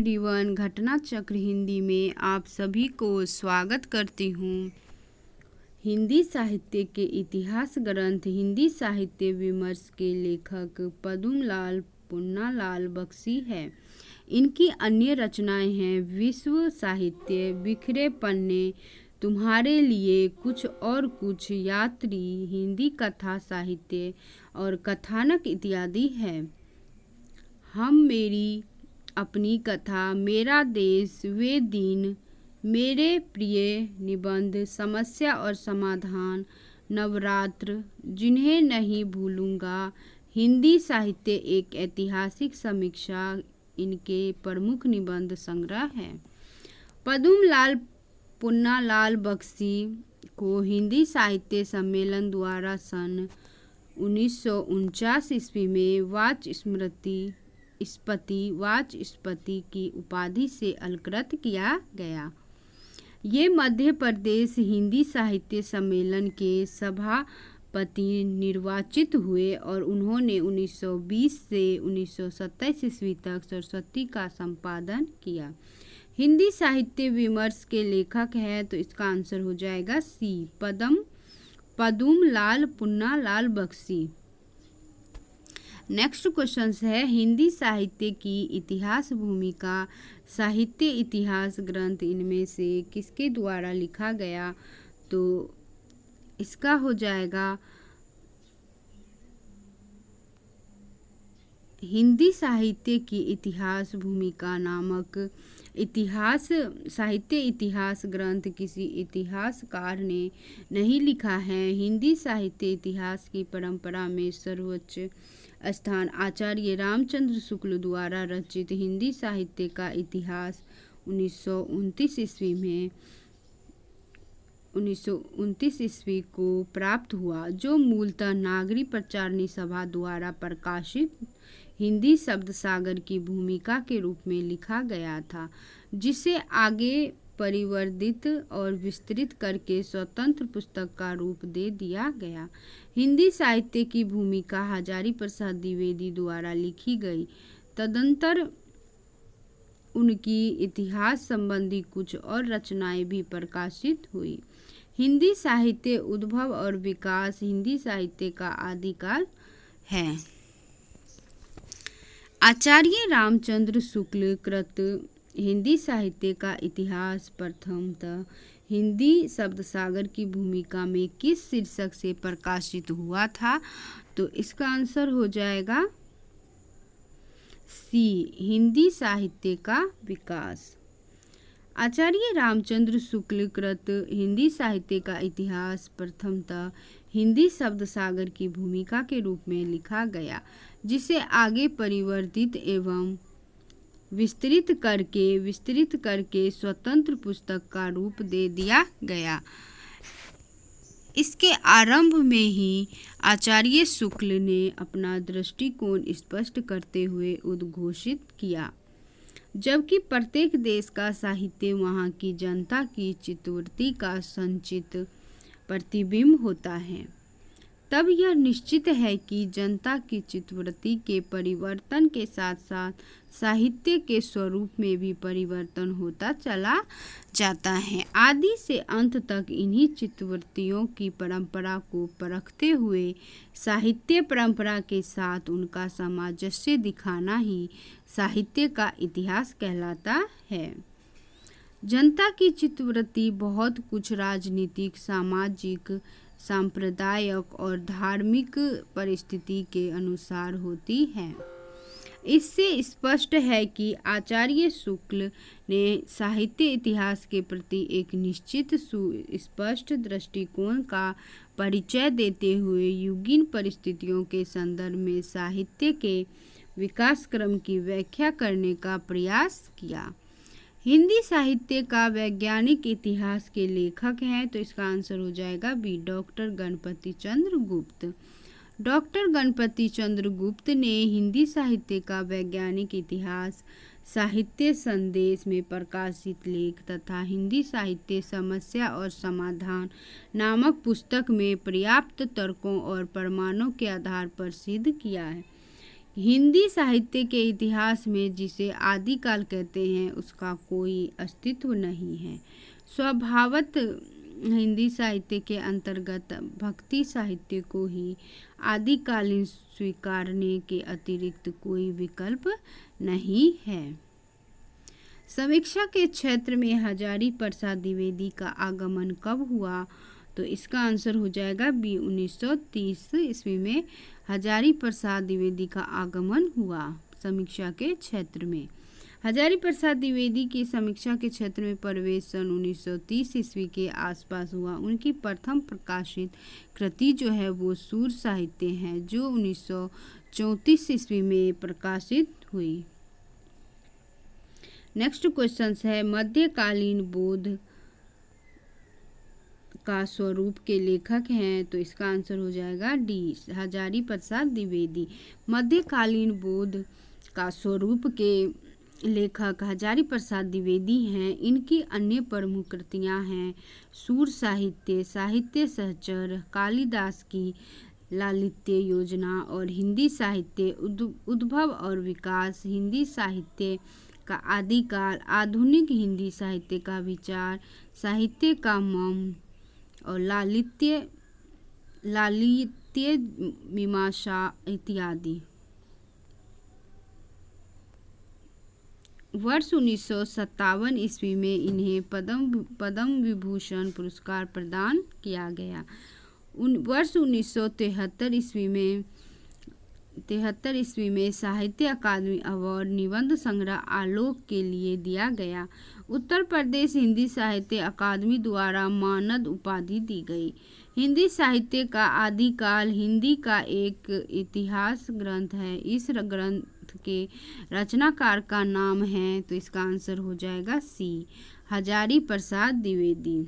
Everyone, घटना चक्र हिंदी में आप सभी को स्वागत करती हूँ। हिंदी साहित्य के इतिहास ग्रंथ हिंदी साहित्य विमर्श के लेखक पद्मलाल पुन्नालाल बख्शी है। इनकी अन्य रचनाएं हैं विश्व साहित्य, बिखरे पन्ने, तुम्हारे लिए कुछ और कुछ, यात्री, हिंदी कथा साहित्य और कथानक इत्यादि है। हम मेरी अपनी कथा, मेरा देश, वे दिन, मेरे प्रिय निबंध, समस्या और समाधान, नवरात्र, जिन्हें नहीं भूलूंगा, हिंदी साहित्य एक ऐतिहासिक समीक्षा इनके प्रमुख निबंध संग्रह है। पद्मलाल पुन्नालाल बख्शी को हिंदी साहित्य सम्मेलन द्वारा सन 1949 ईस्वी में वाचस्पति की उपाधि से अलंकृत किया गया। ये मध्य प्रदेश हिंदी साहित्य सम्मेलन के सभापति निर्वाचित हुए और उन्होंने 1920 से 1927 ईस्वी तक सरस्वती का संपादन किया। हिंदी साहित्य विमर्श के लेखक हैं तो इसका आंसर हो जाएगा सी, पद्मलाल पुन्नालाल बख्शी। नेक्स्ट क्वेश्चन है हिंदी साहित्य की इतिहास भूमिका। साहित्य इतिहास ग्रंथ इनमें से किसके द्वारा लिखा गया? तो इसका हो जाएगा हिंदी साहित्य की इतिहास भूमिका नामक साहित्य इतिहास ग्रंथ किसी इतिहासकार ने नहीं लिखा है। हिंदी साहित्य इतिहास की परंपरा में सर्वोच्च स्थान आचार्य रामचंद्र शुक्ल द्वारा रचित हिंदी साहित्य का इतिहास 1929 ईस्वी को प्राप्त हुआ, जो मूलतः नागरी प्रचारणी सभा द्वारा प्रकाशित हिंदी शब्द सागर की भूमिका के रूप में लिखा गया था, जिसे आगे परिवर्धित और विस्तृत करके स्वतंत्र पुस्तक का रूप दे दिया गया। हिंदी साहित्य की भूमिका हजारी प्रसाद द्विवेदी द्वारा लिखी गई। तदंतर उनकी इतिहास संबंधी कुछ और रचनाएं भी प्रकाशित हुई। हिंदी साहित्य उद्भव और विकास हिंदी साहित्य का आदिकाल है। आचार्य रामचंद्र शुक्ल कृत हिंदी साहित्य का इतिहास प्रथमतः हिंदी शब्द सागर की भूमिका में किस शीर्षक से प्रकाशित हुआ था? तो इसका आंसर हो जाएगा सी, हिंदी साहित्य का विकास। आचार्य रामचंद्र शुक्ल कृत हिंदी साहित्य का इतिहास प्रथमतः हिंदी शब्द सागर की भूमिका के रूप में लिखा गया, जिसे आगे परिवर्तित एवं विस्तृत करके स्वतंत्र पुस्तक का रूप दे दिया गया। इसके आरंभ में ही आचार्य शुक्ल ने अपना दृष्टिकोण स्पष्ट करते हुए उद्घोषित किया, जबकि प्रत्येक देश का साहित्य वहाँ की जनता की चित्तवृत्ति का संचित प्रतिबिंब होता है, तब यह निश्चित है कि जनता की चित्तवृत्ति के परिवर्तन के साथ साथ साहित्य के स्वरूप में भी परिवर्तन होता चला जाता है। आदि से अंत तक इन्हीं चित्तवृत्तियों की परंपरा को परखते हुए साहित्य परंपरा के साथ उनका सामंजस्य दिखाना ही साहित्य का इतिहास कहलाता है। जनता की चित्तवृत्ति बहुत कुछ राजनीतिक, सामाजिक, सांप्रदायिक और धार्मिक परिस्थिति के अनुसार होती है। इससे स्पष्ट है कि आचार्य शुक्ल ने साहित्य इतिहास के प्रति एक निश्चित सुस्पष्ट दृष्टिकोण का परिचय देते हुए युगीन परिस्थितियों के संदर्भ में साहित्य के विकास क्रम की व्याख्या करने का प्रयास किया। हिंदी साहित्य का वैज्ञानिक इतिहास के लेखक हैं तो इसका आंसर हो जाएगा बी, डॉक्टर गणपति चंद्र गुप्त। डॉक्टर गणपति चंद्र गुप्त ने हिंदी साहित्य का वैज्ञानिक इतिहास, साहित्य संदेश में प्रकाशित लेख तथा हिंदी साहित्य समस्या और समाधान नामक पुस्तक में पर्याप्त तर्कों और प्रमाणों के आधार पर सिद्ध किया है हिंदी साहित्य के इतिहास में जिसे आदिकाल कहते हैं उसका कोई अस्तित्व नहीं है। स्वभावतः हिंदी साहित्य के अंतर्गत भक्ति साहित्य को ही आदिकालीन स्वीकारने के अतिरिक्त कोई विकल्प नहीं है। समीक्षा के क्षेत्र में हजारी प्रसाद द्विवेदी का आगमन कब हुआ? तो इसका आंसर हो जाएगा बी। 1930 ईस्वी में हजारी प्रसाद द्विवेदी का आगमन हुआ समीक्षा के क्षेत्र में। हजारी प्रसाद द्विवेदी की समीक्षा के क्षेत्र में प्रवेश सन 1930 ईस्वी के आसपास हुआ। उनकी प्रथम प्रकाशित कृति जो है वो सूर साहित्य है, जो 1934 ईस्वी में प्रकाशित हुई। नेक्स्ट क्वेश्चन है, मध्यकालीन बौद्ध का स्वरूप के लेखक हैं? तो इसका आंसर हो जाएगा डी। हजारी प्रसाद द्विवेदी मध्यकालीन बौद्ध का स्वरूप के लेखक हजारी प्रसाद द्विवेदी हैं। इनकी अन्य प्रमुख कृतियां हैं सूर साहित्य, साहित्य सहचर, कालिदास की लालित्य योजना और हिंदी साहित्य उद्भव और विकास, हिंदी साहित्य का आदिकाल, आधुनिक हिंदी साहित्य का विचार, साहित्य का मर्म और लालित्य मीमांसा इत्यादि। वर्ष 1957 ईस्वी में इन्हें पद्म विभूषण पुरस्कार प्रदान किया गया। वर्ष 1973 ईस्वी में साहित्य अकादमी अवार्ड निबंध संग्रह आलोक के लिए दिया गया। उत्तर प्रदेश हिंदी साहित्य अकादमी द्वारा मानद उपाधि दी गई। हिंदी साहित्य का आदिकाल हिंदी का एक इतिहास ग्रंथ है। इस ग्रंथ के रचनाकार का नाम है, तो इसका आंसर हो जाएगा सी, हजारी प्रसाद द्विवेदी।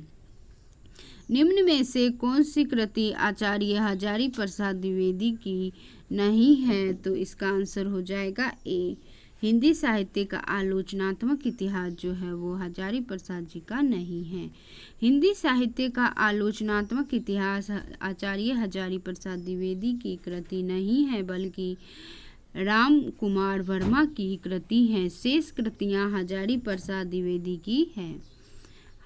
निम्न में से कौन सी कृति आचार्य हजारी प्रसाद द्विवेदी की नहीं है? तो इसका आंसर हो जाएगा ए, हिंदी साहित्य का आलोचनात्मक इतिहास जो है वो हजारी प्रसाद जी का नहीं है। हिंदी साहित्य का आलोचनात्मक इतिहास आचार्य हजारी प्रसाद द्विवेदी की कृति नहीं है, बल्कि राम कुमार वर्मा की कृति है। शेष कृतियां हजारी प्रसाद द्विवेदी की है।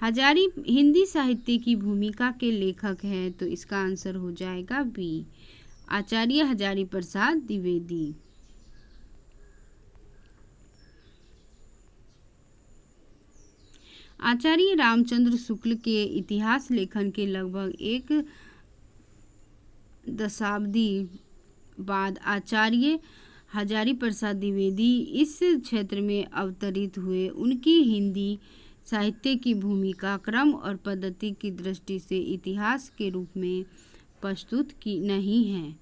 हजारी हिंदी साहित्य की भूमिका के लेखक हैं, तो इसका आंसर हो जाएगा बी, आचार्य हजारी प्रसाद द्विवेदी। आचार्य रामचंद्र शुक्ल के इतिहास लेखन के लगभग एक दशाब्दी बाद आचार्य हजारी प्रसाद द्विवेदी इस क्षेत्र में अवतरित हुए। उनकी हिंदी साहित्य की भूमिका क्रम और पद्धति की दृष्टि से इतिहास के रूप में प्रस्तुत की नहीं है,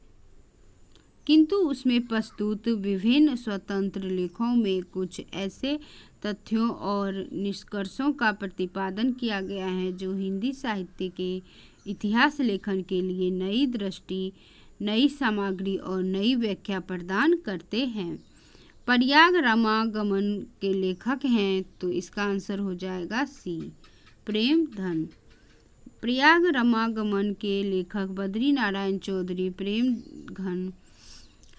किंतु उसमें प्रस्तुत विभिन्न स्वतंत्र लेखों में कुछ ऐसे तथ्यों और निष्कर्षों का प्रतिपादन किया गया है जो हिंदी साहित्य के इतिहास लेखन के लिए नई दृष्टि, नई सामग्री और नई व्याख्या प्रदान करते हैं। प्रयाग रामागमन के लेखक हैं, तो इसका आंसर हो जाएगा सी, प्रेमधन। प्रयाग रामागमन के लेखक बद्री नारायण चौधरी प्रेमधन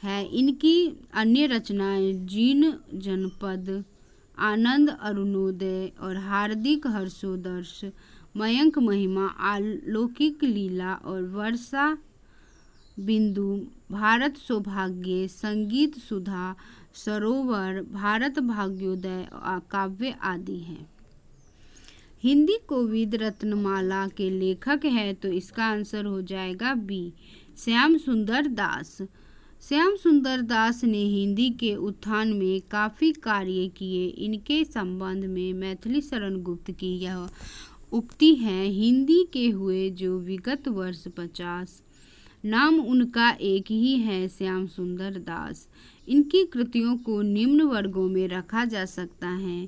है। इनकी अन्य रचनाएं जीर्ण जनपद, आनंद अरुणोदय और हार्दिक हर्षोदर्श, मयंक महिमा, अलौकिक लीला और वर्षा बिंदु, भारत सौभाग्य, संगीत सुधा, सरोवर, भारत भाग्योदय काव्य आदि हैं। हिंदी कोविद रत्नमाला के लेखक हैं, तो इसका आंसर हो जाएगा बी, श्याम सुंदर दास। श्याम सुंदर दास ने हिंदी के उत्थान में काफ़ी कार्य किए। इनके संबंध में मैथिली शरण गुप्त की यह उक्ति है, हिंदी के हुए जो विगत वर्ष 50, नाम उनका एक ही है, श्याम सुंदर दास। इनकी कृतियों को निम्न वर्गों में रखा जा सकता है,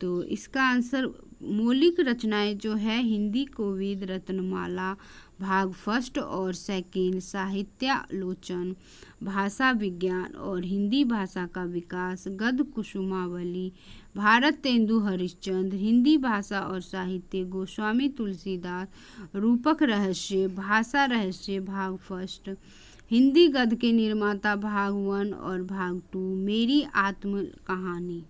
तो इसका आंसर मौलिक रचनाएं जो है हिंदी कोविद रत्नमाला भाग फर्स्ट और सेकेंड, साहित्यालोचन, भाषा विज्ञान और हिंदी भाषा का विकास, गद्य कुसुमावली, भारत तेंदु हरिश्चंद्र, हिंदी भाषा और साहित्य, गोस्वामी तुलसीदास, रूपक रहस्य, भाषा रहस्य भाग फर्स्ट, हिंदी गद्य के निर्माता भाग 1 और भाग 2, मेरी आत्म कहानी।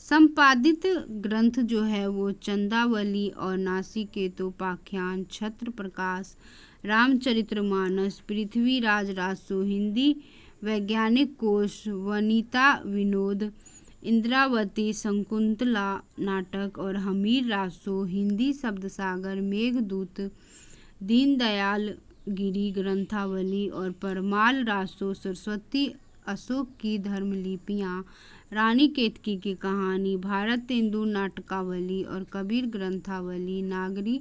संपादित ग्रंथ जो है वो चंदावली और नासिकेतोपाख्यान, छत्र प्रकाश, रामचरितमानस, पृथ्वीराज रासो, हिंदी वैज्ञानिक कोश, वनिता विनोद, इंद्रावती, शकुंतला नाटक और हमीर रासो, हिंदी शब्दसागर, मेघदूत, दीनदयाल गिरी ग्रंथावली और परमाल रासो, सरस्वती अशोक की धर्मलिपियाँ, रानी केतकी की कहानी, भारत तेंदु नाटकावली और कबीर ग्रंथावली, नागरी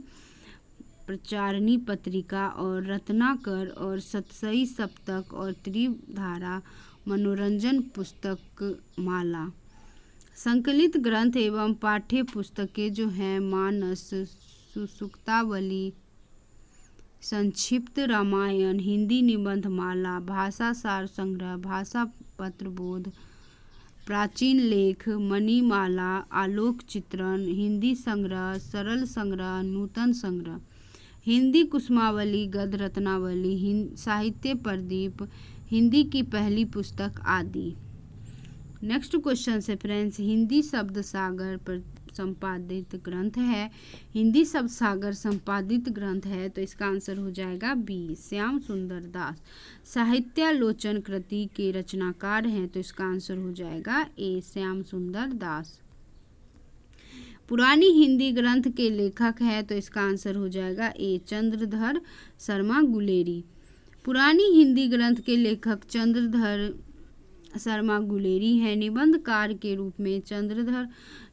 प्रचारणी पत्रिका और रत्नाकर और सतसई सप्तक और त्रिधारा मनोरंजन पुस्तक माला। संकलित ग्रंथ एवं पाठ्य पुस्तकें जो हैं मानस, सुसुक्तावली, संक्षिप्त रामायण, हिंदी निबंध माला, भाषा सार संग्रह, भाषा पत्रबोध, प्राचीन लेख, मणिमाला, आलोक चित्रण, हिंदी संग्रह, सरल संग्रह, नूतन संग्रह, हिंदी कुसुमावली, गद्य रत्नावली, साहित्य प्रदीप, हिंदी की पहली पुस्तक आदि। नेक्स्ट क्वेश्चन है फ्रेंड्स, हिंदी शब्द सागर पर संपादित ग्रंथ है। हिंदी शब्द सागर संपादित ग्रंथ है तो इसका आंसर हो जाएगा बी, श्याम सुंदर दास। साहित्यालोचन कृति के रचनाकार हैं तो इसका आंसर हो जाएगा ए, श्याम सुंदर दास। पुरानी हिंदी ग्रंथ के लेखक है तो इसका आंसर हो जाएगा ए, चंद्रधर शर्मा गुलेरी। पुरानी हिंदी ग्रंथ के लेखक चंद्रधर शर्मा गुलेरी है। निबंधकार के रूप में चंद्रधर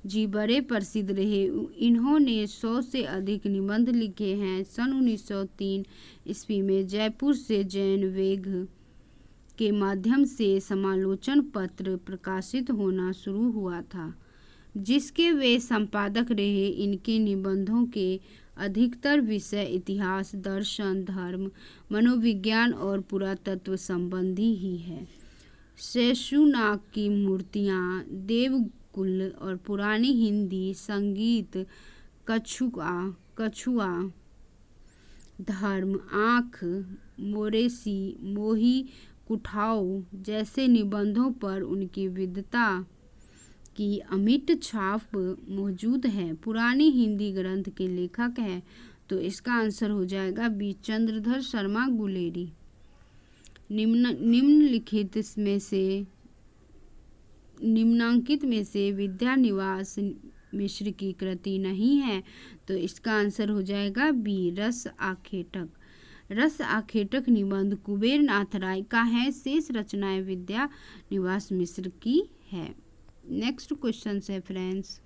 जी बड़े प्रसिद्ध रहे। इन्होंने 100 से अधिक निबंध लिखे हैं। सन 1903 ईस्वी में जयपुर से जैन वेग के माध्यम से समालोचन पत्र प्रकाशित होना शुरू हुआ था, जिसके वे संपादक रहे। इनके निबंधों के अधिकतर विषय इतिहास, दर्शन, धर्म, मनोविज्ञान और पुरातत्व संबंधी ही है। शेषुनाग की मूर्तियाँ, देवकुल और पुरानी हिंदी संगीत, कछुआ, धर्म, आँख, मोरेसी, मोही कुठाओ जैसे निबंधों पर उनकी विद्वता की अमिट छाप मौजूद है। पुरानी हिंदी ग्रंथ के लेखक हैं तो इसका आंसर हो जाएगा बी, चंद्रधर शर्मा गुलेरी। निम्नांकित में से विद्यानिवास मिश्र की कृति नहीं है तो इसका आंसर हो जाएगा बी, रस आखेटक। रस आखेटक निबंध कुबेर नाथ राय का है। शेष रचनाएं विद्यानिवास मिश्र की है। नेक्स्ट क्वेश्चन है फ्रेंड्स,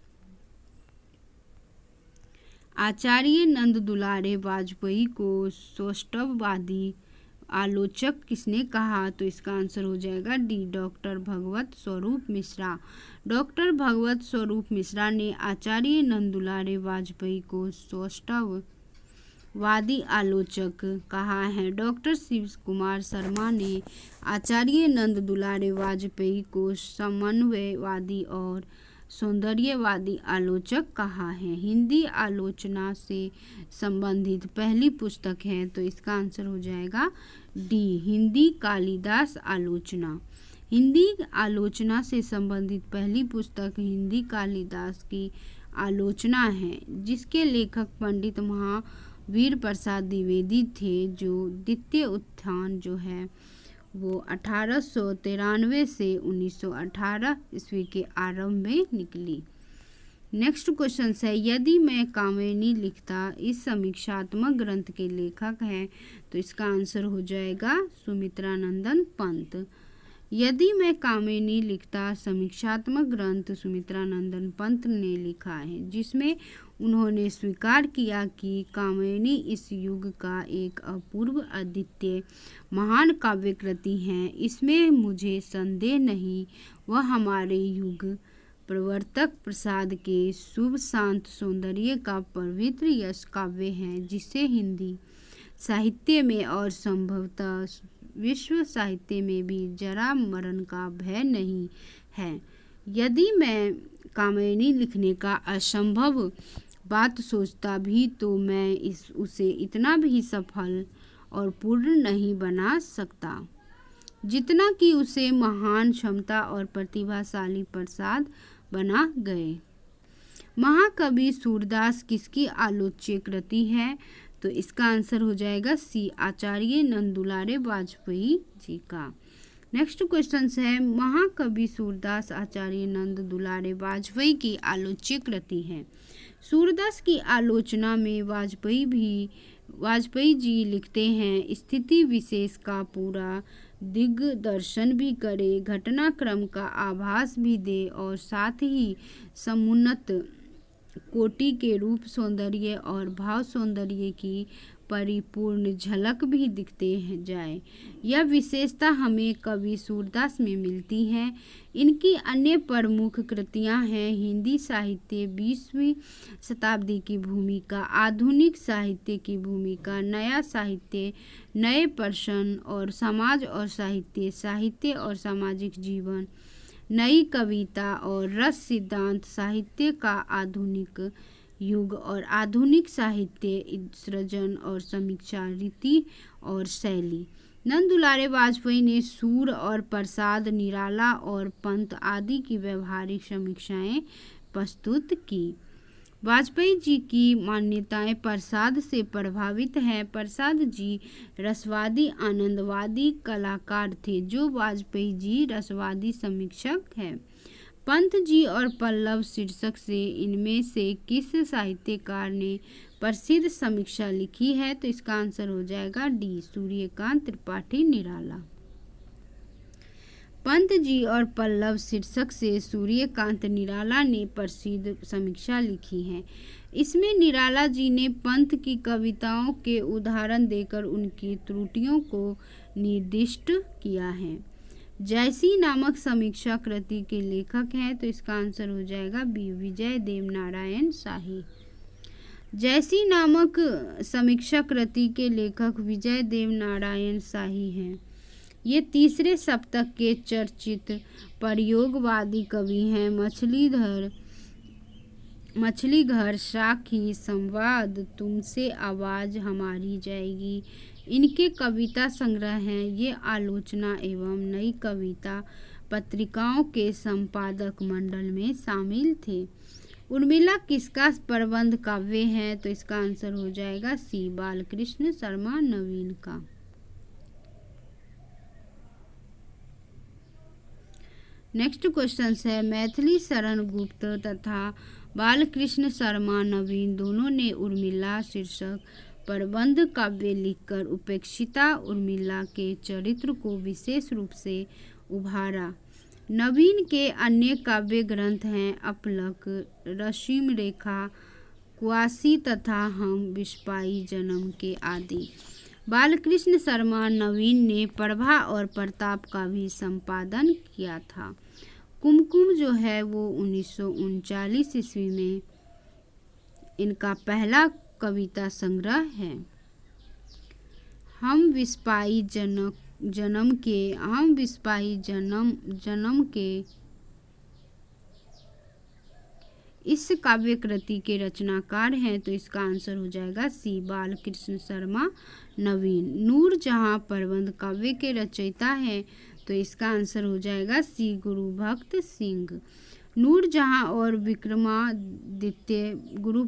आचार्य नंद दुलारे वाजपेयी को सौष्ठववादी आलोचक किसने कहा तो इसका आंसर हो जाएगा डी, डॉक्टर भगवत स्वरूप मिश्रा। डॉक्टर भगवत स्वरूप मिश्रा ने आचार्य नंद दुलारे वाजपेयी को सौष्ठववादी आलोचक कहा है। डॉक्टर शिव कुमार शर्मा ने आचार्य नंद दुलारे वाजपेयी को समन्वयवादी और सौंदर्यवादी आलोचक कहा है। हिंदी आलोचना से संबंधित पहली पुस्तक है तो इसका आंसर हो जाएगा डी, हिंदी कालिदास आलोचना। हिंदी आलोचना से संबंधित पहली पुस्तक हिंदी कालिदास की आलोचना है, जिसके लेखक पंडित महावीर प्रसाद द्विवेदी थे। जो द्वितीय उत्थान जो है वो 1893 से 1918 ईस्वी के आरंभ में निकली। नेक्स्ट क्वेश्चन है, यदि मैं कामिनी लिखता इस समीक्षात्मक ग्रंथ के लेखक हैं तो इसका आंसर हो जाएगा सुमित्रा नंदन पंत। यदि मैं कामिनी लिखता समीक्षात्मक ग्रंथ सुमित्रा नंदन पंत ने लिखा है, जिसमें उन्होंने स्वीकार किया कि कामिनी इस युग का एक अपूर्व अद्वितीय महान काव्य कृति है। इसमें मुझे संदेह नहीं, वह हमारे युग प्रवर्तक प्रसाद के शुभ शांत सौंदर्य का पवित्र यश काव्य है, जिसे हिंदी साहित्य में और संभवतः विश्व साहित्य में भी जरा मरण का भय नहीं है। यदि मैं कामिनी लिखने का असंभव बात सोचता भी तो मैं उसे इतना भी सफल और पूर्ण नहीं बना सकता जितना कि उसे महान क्षमता और प्रतिभाशाली प्रसाद बना गए। महाकवि सूरदास किसकी आलोच्य कृति है? तो इसका आंसर हो जाएगा सी, आचार्य नंद दुलारे वाजपेयी जी का। नेक्स्ट क्वेश्चन है, महाकवि सूरदास आचार्य नंद दुलारे वाजपेयी की आलोच्य कृति है। सूरदास की आलोचना में वाजपेयी जी लिखते हैं, स्थिति विशेष का पूरा दिग्दर्शन भी करे, घटनाक्रम का आभास भी दे और साथ ही समुन्नत कोटि के रूप सौंदर्य और भाव सौंदर्य की परिपूर्ण झलक भी दिखते हैं जाए। यह विशेषता हमें कवि सूरदास में मिलती है। इनकी अन्य प्रमुख कृतियां हैं हिंदी साहित्य 20वीं शताब्दी की भूमिका, आधुनिक साहित्य की भूमिका, नया साहित्य, नए प्रश्न और समाज और साहित्य और सामाजिक जीवन, नई कविता और रस सिद्धांत, साहित्य का आधुनिक युग और आधुनिक साहित्य सृजन और समीक्षा, रीति और शैली। नंद दुलारे वाजपेयी ने सूर और प्रसाद, निराला और पंत आदि की व्यवहारिक समीक्षाएं प्रस्तुत की। वाजपेयी जी की मान्यताएं प्रसाद से प्रभावित हैं। प्रसाद जी रसवादी आनंदवादी कलाकार थे, जो वाजपेयी जी रसवादी समीक्षक हैं। पंत जी और पल्लव शीर्षक से इनमें से किस साहित्यकार ने प्रसिद्ध समीक्षा लिखी है? तो इसका आंसर हो जाएगा डी, सूर्यकांत त्रिपाठी निराला। पंत जी और पल्लव शीर्षक से सूर्यकांत निराला ने प्रसिद्ध समीक्षा लिखी है। इसमें निराला जी ने पंत की कविताओं के उदाहरण देकर उनकी त्रुटियों को निर्दिष्ट किया है। जैसी नामक समीक्षा कृति के लेखक हैं, तो इसका आंसर हो जाएगा बी, विजय देवनारायण शाही। जैसी नामक समीक्षा कृति के लेखक विजय देवनारायण शाही हैं। ये तीसरे सप्तक के चर्चित प्रयोगवादी कवि हैं। मछली घर, साखी, संवाद, तुमसे आवाज हमारी जाएगी, इनके कविता संग्रह हैं। ये आलोचना एवं नई कविता पत्रिकाओं के संपादक मंडल में शामिल थे। उर्मिला किसका प्रबंध काव्य है? तो इसका आंसर हो जाएगा सी, बालकृष्ण शर्मा नवीन का। नेक्स्ट क्वेश्चन है, मैथिली शरण गुप्त तथा बालकृष्ण शर्मा नवीन दोनों ने उर्मिला शीर्षक प्रबंध काव्य लिखकर उपेक्षिता उर्मिला के चरित्र को विशेष रूप से उभारा। नवीन के अन्य काव्य ग्रंथ हैं अपलक, रश्मि रेखा, कुआसी तथा हम विस्पाई जन्म के आदि। बालकृष्ण शर्मा नवीन ने प्रभा और प्रताप का भी संपादन किया था। कुमकुम जो है वो 1939 ईस्वी में इनका पहला कविता संग्रह है। हम विस्पाई जन्म के इस काव्य कृति के रचनाकार हैं, तो इसका आंसर हो जाएगा सी, बालकृष्ण शर्मा नवीन। नूर जहां प्रबंध काव्य के रचयिता हैं, तो इसका आंसर हो जाएगा सी, गुरु भक्त सिंह। नूर जहां और विक्रमादित्य गुरु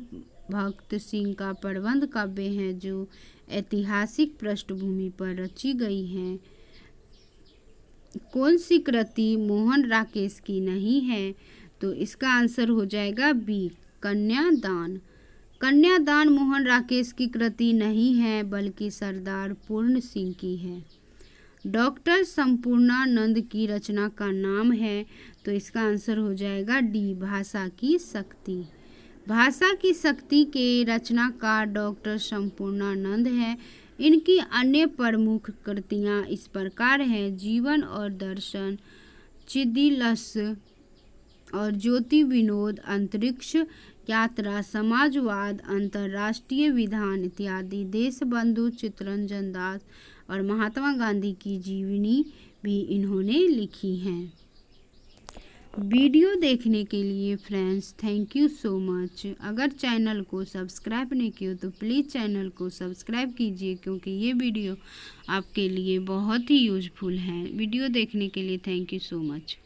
भक्त सिंह का प्रबंध काव्य है, जो ऐतिहासिक पृष्ठभूमि पर रची गई हैं। कौन सी कृति मोहन राकेश की नहीं है? तो इसका आंसर हो जाएगा बी, कन्यादान। कन्यादान मोहन राकेश की कृति नहीं है, बल्कि सरदार पूर्ण सिंह की है। डॉक्टर संपूर्णानंद की रचना का नाम है, तो इसका आंसर हो जाएगा डी, भाषा की शक्ति। भाषा की शक्ति के रचनाकार डॉक्टर संपूर्णानंद हैं। इनकी अन्य प्रमुख कृतियां इस प्रकार हैं, जीवन और दर्शन, चिदिलस और ज्योति विनोद, अंतरिक्ष यात्रा, समाजवाद, अंतर्राष्ट्रीय विधान इत्यादि। देशबंधु, चित्तरंजन दास और महात्मा गांधी की जीवनी भी इन्होंने लिखी हैं। वीडियो देखने के लिए friends thank you so much. अगर चैनल को सब्सक्राइब नहीं किया तो प्लीज़ चैनल को सब्सक्राइब कीजिए, क्योंकि ये वीडियो आपके लिए बहुत ही यूज़फुल है। वीडियो देखने के लिए थैंक यू सो मच।